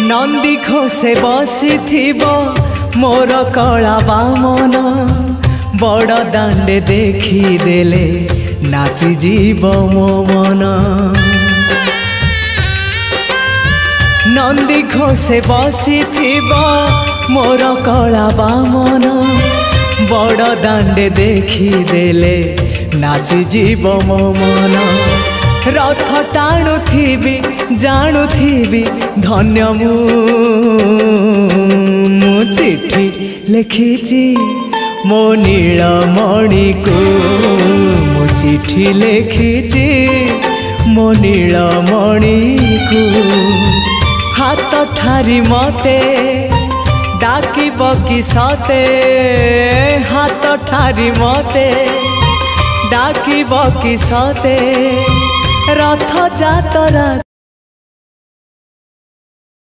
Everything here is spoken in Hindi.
नंदी घोषे बसी मोर कला बामन बड़ दांडे देखी देले नाची जीव मो मन। नंदी घोषे बसी मोर कला बामन बड़ दांडे देखी देले नाची जीव मो मन। रथ टाणुथिबी जाणुथिबी धन्य मु चिट्ठी लिखिची मो नीलमणि को मु चिट्ठी लिखिची मो नीलमणि को। हाथ ठारी मते डाकिब कि सते हाथ ठारी मते डाकिब कि सते रथ जातरा।